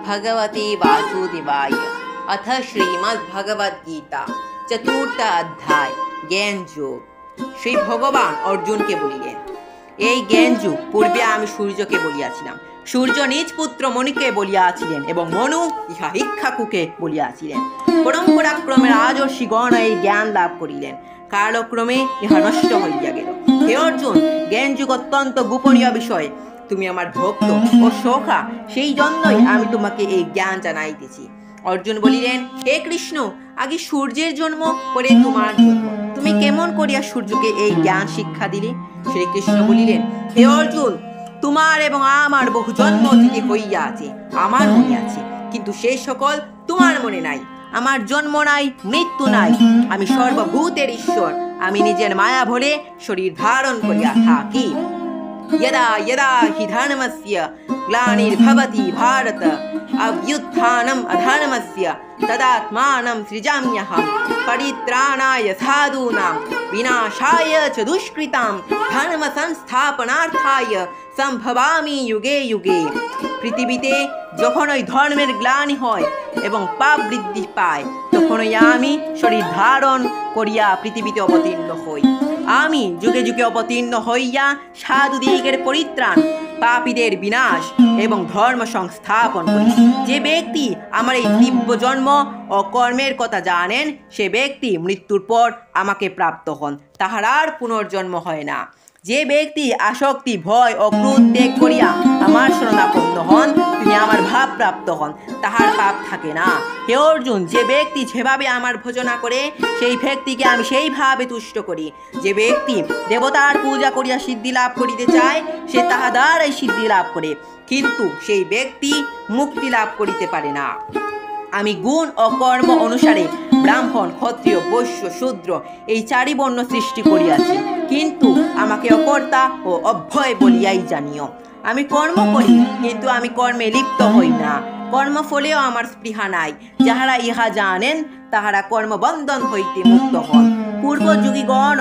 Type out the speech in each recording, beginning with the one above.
भगवते वासुदेवाय। अथ श्रीमद्भगवद्गीता चतुर्थ अध्याय ज्ञान যোগ। শ্রী ভগবান অর্জুনকে বলিলেন, এই জ্ঞান যুগ পূর্বে আমি সূর্যকে বলিয়াছিলাম, সূর্য নিজ পুত্র মনুকে বলিয়াছিলেন এবং মনু ইহা ইক্ষ্বাকুকে বলিয়াছিলেন। পরম্পরাক্রমে রাজর্ষিগণ এই জ্ঞান লাভ করিলেন, কালক্রমে ইহা নষ্ট হইয়া গেল। হে অর্জুন, জ্ঞান যুগ অত্যন্ত গোপনীয় বিষয়, তুমি আমার ভক্ত ও সখা, সেই জন্যই আমি তোমাকে এই জ্ঞান জানাইতেছি। অর্জুন বলিলেন, হে কৃষ্ণ, আগে সূর্যের জন্ম, পরে তোমার জন্ম, তুমি কেমন করিয়া সূর্যকে এই জ্ঞান শিক্ষা দিলে? শ্রীকৃষ্ণ বলিলেন, হে অর্জুন, তোমার এবং আমার বহু জন্ম থেকে হইয়া আছে, আমার মনে আছে, কিন্তু সেই সকল তোমার মনে নাই। আমার জন্ম নাই, মৃত্যু নাই, আমি সর্বভূতের ঈশ্বর, আমি নিজের মায়া ভরে শরীর ধারণ করিয়া থাকি। यदा यदा हि धर्मस्य ग्लानिर्भवति भारत अभ्युत्थानम् अधर्मस्य तदात्मानं सृजाम्यहं परित्राणाय साधूनां विनाशाय च दुष्कृतां धर्म संस्थापनार्थाय সম্ভবামি যুগে যুগে। পৃথিবীতে যখন ওই ধর্মের গ্লানি হয় এবং পাপ বৃদ্ধি পায়, তখনই আমি শরীর ধারণ করিয়া পৃথিবীতে অবতীর্ণ হই। আমি যুগে যুগে অবতীর্ণ হইয়া সাধুদিগের পরিত্রাণ, পাপীদের বিনাশ এবং ধর্ম সংস্থাপন করি। যে ব্যক্তি আমার এই দিব্য জন্ম ও কর্মের কথা জানেন, সে ব্যক্তি মৃত্যুর পর আমাকে প্রাপ্ত হন, তাহার আর পুনর্জন্ম হয় না। যে ব্যক্তি আসক্তি, ভয় ও ক্রোধ ত্যাগ করিয়া আমার শরণাপন্ন হন, তিনি আমার ভাব প্রাপ্ত হন, তাহার পাপ থাকে না। হে অর্জুন, যে ব্যক্তি যেভাবে আমার ভজনা করে, সেই ব্যক্তিকে আমি সেইভাবে তুষ্ট করি। যে ব্যক্তি দেবতার পূজা করিয়া সিদ্ধি লাভ করিতে চায়, সে তাহা দ্বারাই সিদ্ধি লাভ করে, কিন্তু সেই ব্যক্তি মুক্তি লাভ করিতে পারে না। আমি গুণ ও কর্ম অনুসারে ব্রাহ্মণ, ক্ষত্রিয়, বৈশ্য, শূদ্র এই চারি বর্ণ সৃষ্টি করিয়াছি, কিন্তু আমাকে অকর্তা ও অভ্যয় বলিয়াই জানিও। আমি কর্ম করি, কিন্তু আমি কর্মে লিপ্ত হই না, কর্মফলেও আমার স্পৃহা নাই। যাহারা ইহা জানেন, তাহারা কর্মবন্ধন হইতে মুক্ত হন। পূর্বযুগীগণ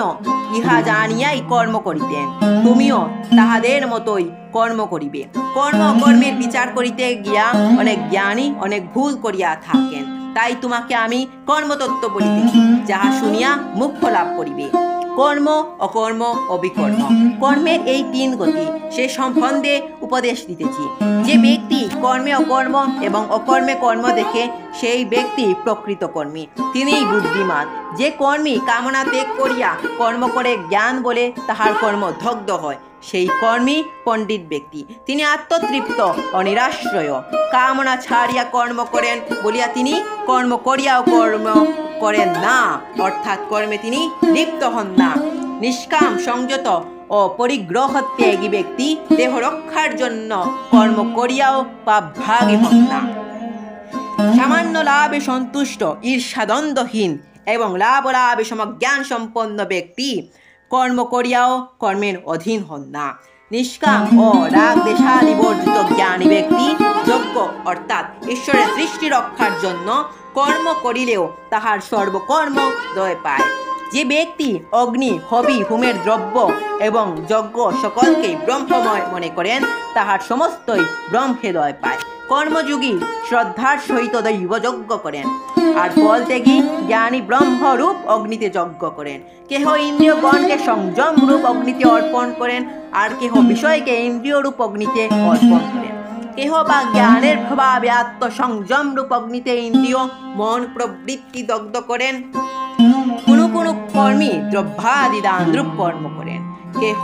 ইহা জানিয়াই কর্ম করিতেন, তুমিও তাহাদের মতোই কর্ম করিবে। কর্ম কর্মের বিচার করিতে গিয়া অনেক জ্ঞানী অনেক ভুল করিয়া থাকেন, তাই তোমাকে আমি কর্মতত্ত্ব বলিতেছি, যাহা শুনিয়া মোক্ষ লাভ করিবে। কর্ম, অকর্ম ও বিকর্ম, কর্মের এই তিন গতি, সে সম্বন্ধে উপদেশ দিতেছি। যে ব্যক্তি কর্মে অকর্ম এবং অকর্মে কর্ম দেখে, সেই ব্যক্তি প্রকৃত কর্মী, তিনিই বুদ্ধিমান। যে কর্মী কামনা ত্যাগ করিয়া কর্ম করে জ্ঞান বলে তাহার কর্ম দগ্ধ হয়, সেই কর্মী পণ্ডিত ব্যক্তি, তিনি আত্মতৃপ্ত ও নিরাশ্রয়। কামনা ছাড়িয়া কর্ম করেন বলিয়া তিনি কর্ম করিয়াও কর্ম করেন না, অর্থাৎ কর্মে তিনি লিপ্ত হন না। নিষ্কাম, সংযত ও পরিগ্রহ ত্যাগী ব্যক্তি দেহ রক্ষার জন্য কর্ম করিয়াও পাপ ভাগী হন না। সামান্য লাভে সন্তুষ্ট, ঈর্ষাদ্বন্দ্বহীন এবং লাভ লাভে সমজ্ঞান সম্পন্ন ব্যক্তি কর্ম করিয়াও কর্মের অধীন হন না। নিষ্কাম ও রাগ দেশাদি বর্জিত জ্ঞানী ব্যক্তি যজ্ঞ অর্থাৎ ঈশ্বরের সৃষ্টি রক্ষার জন্য কর্ম করিলেও তাহার সর্বকর্ম জয় পায়। যে ব্যক্তি অগ্নি, হবি, হোমের দ্রব্য এবং যজ্ঞ সকলকে ব্রহ্মময় মনে করেন, তাহার সমস্তই ব্রহ্মে জয় পায়। কর্মযোগী শ্রদ্ধার সহিত দৈবযজ্ঞ করেন, আর ফল ত্যাগী জ্ঞানী ব্রহ্মরূপ অগ্নিতে যজ্ঞ করেন। কেহ ইন্দ্রিয়গণকে সংযম রূপ অগ্নিতে অর্পণ করেন, আর কেহ বিষয়কে ইন্দ্রিয় রূপ অগ্নিতে অর্পণ করেন। কেহ বা জ্ঞানের প্রভাবে আত্মসংযম রূপ অগ্নিতে ইন্দ্রিয়, মন প্রবৃত্তি দগ্ধ করেন। কোনো কোনো কর্মী দ্রব্যাদি দান রূপ কর্ম করেন। কেহ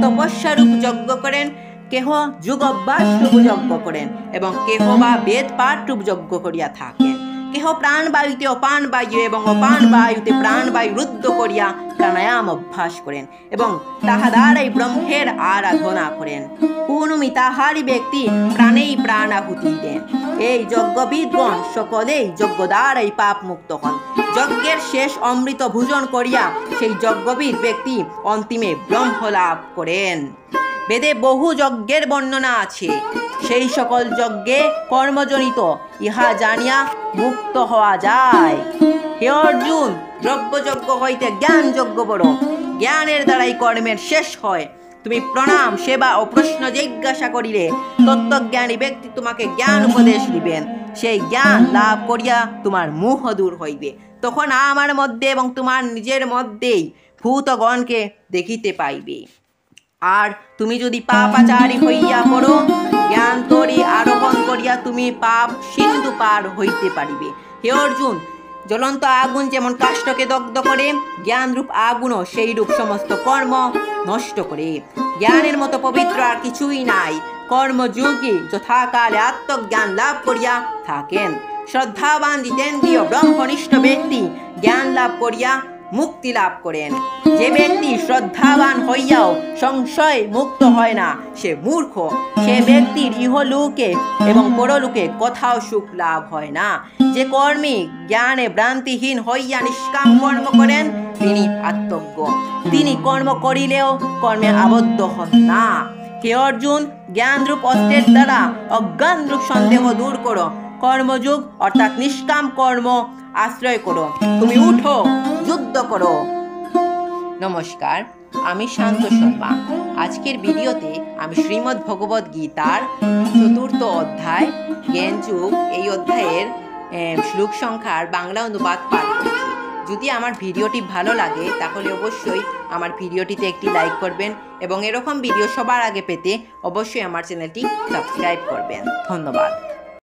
তপস্যারূপ যজ্ঞ করেন, কেহ যোগ অভ্যাস রূপ যজ্ঞ করেন এবং কেহ বা বেদ পাঠ রূপ যজ্ঞ করিয়া থাকেন। কেহ প্রাণবায়ুতে অপান বায়ু এবং অপান বায়ুতে প্রাণবায়ু রুদ্ধ করিয়া প্রাণায়াম অভ্যাস করেন এবং তাহা দ্বারাই ব্রহ্মের আরাধনা করেন। কোন মিতাহারী ব্যক্তি প্রাণেই প্রাণাহুতি দেন। এই যজ্ঞবিদগণ সকলেই যজ্ঞ দ্বারাই পাপ মুক্ত হন। যজ্ঞের শেষ অমৃত ভোজন করিয়া সেই যজ্ঞবিদ ব্যক্তি অন্তিমে ব্রহ্ম লাভ করেন। বেদে বহু যজ্ঞের বর্ণনা আছে, সেই সকল যজ্ঞে কর্মজনিত, ইহা জানিয়া মুক্ত হওয়া যায়। হে অর্জুন, দ্রব্যযজ্ঞ হইতে জ্ঞান যজ্ঞ বড়, জ্ঞানের দ্বারাই কর্মের শেষ হয়। তুমি প্রণাম সেবা ও প্রশ্ন জিজ্ঞাসা করিলে তত্ত্বজ্ঞানী ব্যক্তি তোমাকে জ্ঞান উপদেশ দিবেন। সেই জ্ঞান লাভ করিয়া তোমার মোহ দূর হইবে। তখন আমার মধ্যে এবং তোমার নিজের মধ্যেই ভূতগণকে দেখিতে পাইবে। আর তুমি যদি পাপাচারী হইয়া পড়ো, জ্ঞান তরি আরোহণ করিয়া তুমি পাপ সিন্ধু পার হইতে পারিবে। হে অর্জুন, জ্বলন্ত আগুন যেমন কাষ্ঠকে দগ্ধ করে, জ্ঞানরূপ আগুনও সেই রূপ সমস্ত কর্ম নষ্ট করে। জ্ঞানের মতো পবিত্র আর কিছুই নাই। কর্মযোগী যথাকালে আত্মজ্ঞান লাভ করিয়া থাকেন। শ্রদ্ধাবান জিতেন্দ্রীয় ব্রহ্মনিষ্ঠ ব্যক্তি জ্ঞান লাভ করিয়া মুক্তি লাভ করেন। যে ব্যক্তি শ্রদ্ধাবান হইয়াও সংশয় মুক্ত হয় না, সে মূর্খ। সে ব্যক্তির ইহলোকে এবং পরলোকে কোথাও সুখ লাভ হয় না। যে কর্মী জ্ঞানে ভ্রান্তিহীন হইয়া নিষ্কাম কর্ম করেন, তিনি আত্মজ্ঞ। তিনি কর্ম করিলেও কর্মে আবদ্ধ হন না। হে অর্জুন, জ্ঞানরূপ অস্ত্রের দ্বারা অজ্ঞানরূপ সন্দেহ দূর করো। কর্মযোগ অর্থাৎ নিষ্কাম কর্ম আশ্রয় করো। তুমি উঠো, যুদ্ধ করো। নমস্কার, আমি শান্ত শর্মা। আজকের ভিডিওতে আমি শ্রীমদ্ ভগবদ গীতার 4th অধ্যায় জ্ঞানযোগ, এই অধ্যায়ের শ্লোক সংখ্যার বাংলা অনুবাদ পাঠ করেছি। যদি আমার ভিডিওটি ভালো লাগে তাহলে অবশ্যই আমার ভিডিওটিতে একটি লাইক করবেন এবং এরকম ভিডিও সবার আগে পেতে অবশ্যই আমার চ্যানেলটি সাবস্ক্রাইব করবেন। ধন্যবাদ।